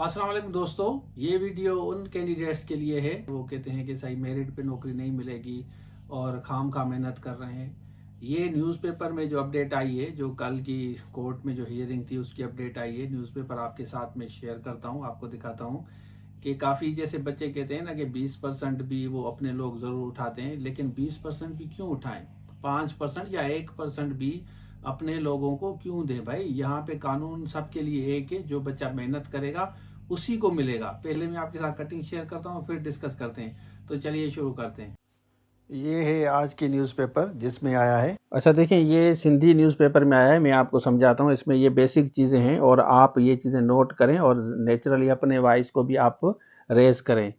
अस्सलाम वालेकुम दोस्तों, ये वीडियो उन कैंडिडेट्स के लिए है वो कहते हैं कि सही मेरिट पे नौकरी नहीं मिलेगी और खाम खा मेहनत कर रहे हैं। ये न्यूज़पेपर में जो अपडेट आई है, जो कल की कोर्ट में जो हियरिंग थी उसकी अपडेट आई है, न्यूज़पेपर आपके साथ में शेयर करता हूँ, आपको दिखाता हूँ कि काफ़ी जैसे बच्चे कहते हैं ना कि 20% भी वो अपने लोग ज़रूर उठाते हैं, लेकिन 20% भी क्यों उठाएं, 5% या 1% भी अपने लोगों को क्यों दें भाई। यहाँ पे कानून सबके लिए एक है, जो बच्चा मेहनत करेगा उसी को मिलेगा। पहले मैं आपके साथ कटिंग शेयर करता हूँ, फिर डिस्कस करते हैं। तो चलिए शुरू करते हैं। ये है आज की न्यूज़पेपर जिसमें आया है। अच्छा देखें, ये सिंधी न्यूज़पेपर में आया है, मैं आपको समझाता हूँ। इसमें ये बेसिक चीज़ें हैं और आप ये चीज़ें नोट करें और नेचुरली अपने वॉइस को भी आप रेज करें।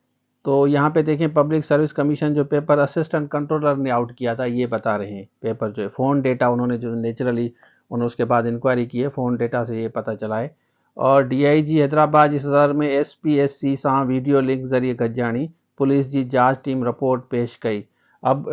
तो यहाँ पे देखें, पब्लिक सर्विस कमीशन जो पेपर असिस्टेंट कंट्रोलर ने आउट किया था, ये बता रहे हैं। पेपर जो है फ़ोन डेटा उन्होंने जो नेचुरली उन्होंने उसके बाद इंक्वायरी की है, फ़ोन डेटा से ये पता चला है। और डीआईजी हैदराबाद इस हज़ार में एसपीएससी सां वीडियो लिंक ज़रिए गजाणी पुलिस जी जांच टीम रिपोर्ट पेश कई। अब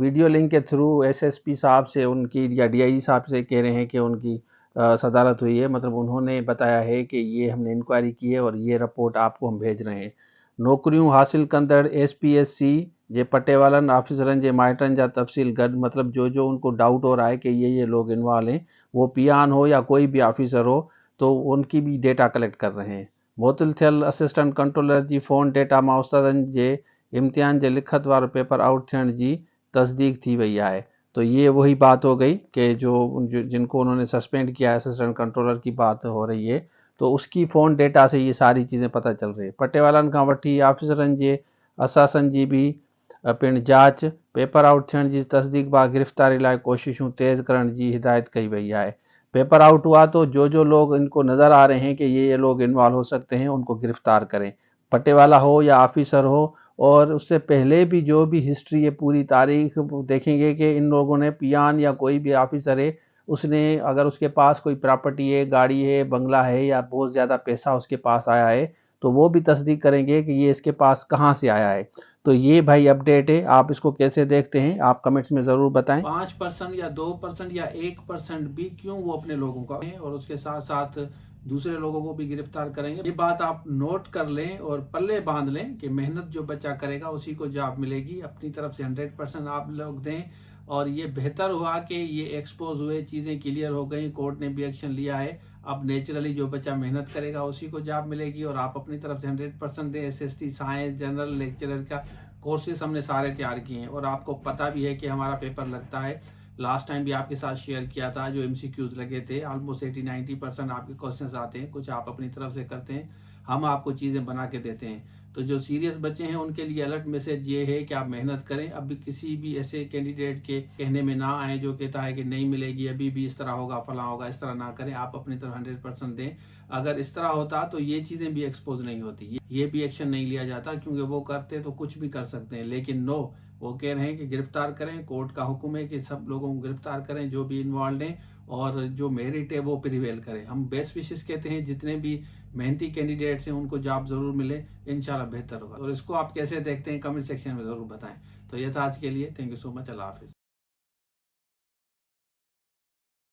वीडियो लिंक के थ्रू एसएसपी साहब से उनकी या डीआईजी साहब से कह रहे हैं कि उनकी सदारत हुई है, मतलब उन्होंने बताया है कि ये हमने इंक्वायरी की है और ये रिपोर्ट आपको हम भेज रहे हैं। नौकरियों हासिल कंदड़ एसपीएससी जे पटेवालन ऑफिसरन जे माइटन जा तफसील गड, मतलब जो उनको डाउट हो रहा है कि ये लोग इन्वॉल्व हैं, वो पियान हो या कोई भी ऑफिसर हो, तो उनकी भी डेटा कलेक्ट कर रहे हैं। मुअत्तल थियल असिस्टेंट कंट्रोलर जी फ़ोन डेटा मां उस्तादनि जे इम्तिहान जे लिखत वारो पेपर आउट थियण जी तस्दीक थी वई है। तो ये वही बात हो गई कि जिनको उन्होंने सस्पेंड किया है, असिस्टेंट कंट्रोलर की बात हो रही है, तो उसकी फ़ोन डेटा से ये सारी चीज़ें पता चल रही है। पटेवालन खां वठी ऑफिसरनि जे असासन जी भी पिण जांच पेपर आउट थियण जी तस्दीक बाद गिरफ़्तारी लाइ कोशिशूं तेज़ करण जी हिदायत कई वई है। पेपर आउट हुआ तो जो लोग इनको नज़र आ रहे हैं कि ये लोग इन्वॉल्व हो सकते हैं, उनको गिरफ्तार करें। पटेवाला हो या ऑफिसर हो, और उससे पहले भी जो भी हिस्ट्री है, पूरी तारीख देखेंगे कि इन लोगों ने पियान या कोई भी ऑफिसर है, उसने अगर उसके पास कोई प्रॉपर्टी है, गाड़ी है, बंगला है या बहुत ज़्यादा पैसा उसके पास आया है, तो वो भी तस्दीक करेंगे कि ये इसके पास कहाँ से आया है। तो ये भाई अपडेट है, आप इसको कैसे देखते हैं आप कमेंट्स में ज़रूर बताएं। 5% या 2% या 1% भी क्यों वो अपने लोगों का है, और उसके साथ साथ दूसरे लोगों को भी गिरफ्तार करेंगे। ये बात आप नोट कर लें और पल्ले बांध लें कि मेहनत जो बच्चा करेगा उसी को जॉब मिलेगी। अपनी तरफ से 100% आप लोग दें, और ये बेहतर हुआ कि ये एक्सपोज हुए, चीज़ें क्लियर हो गई, कोर्ट ने भी एक्शन लिया है। अब नेचुरली जो बच्चा मेहनत करेगा उसी को जॉब मिलेगी, और आप अपनी तरफ से 100% दें। एसएसटी साइंस जनरल लेक्चरर का कोर्सेज हमने सारे तैयार किए हैं, और आपको पता भी है कि हमारा पेपर लगता है। लास्ट टाइम भी आपके साथ शेयर किया था, जो एमसीक्यूज लगे थे, ऑलमोस्ट 80-90% आपके क्वेश्चंस आते हैं, कुछ आप अपनी तरफ से करते हैं, हम आपको चीज़ें बना के देते हैं। तो जो सीरियस बच्चे हैं उनके लिए अलर्ट मैसेज ये है कि आप मेहनत करें। अब किसी भी ऐसे कैंडिडेट के कहने में ना आए जो कहता है कि नहीं मिलेगी, अभी भी इस तरह होगा, फला होगा, इस तरह ना करें। आप अपनी तरफ 100% दें। अगर इस तरह होता तो ये चीज़ें भी एक्सपोज नहीं होती, ये भी एक्शन नहीं लिया जाता, क्योंकि वो करते तो कुछ भी कर सकते हैं। लेकिन नो, वो कह रहे हैं कि गिरफ्तार करें। कोर्ट का हुक्म है कि सब लोगों को गिरफ्तार करें जो भी इन्वॉल्व हैं, और जो मेरिट है वो प्रिवेल करें। हम बेस्ट विशेष कहते हैं, जितने भी मेहनती कैंडिडेट्स हैं उनको जॉब जरूर मिले, इंशाल्लाह बेहतर होगा। और इसको आप कैसे देखते हैं कमेंट सेक्शन में जरूर बताएं। तो ये था आज के लिए, thank you so much, Allah Hafiz.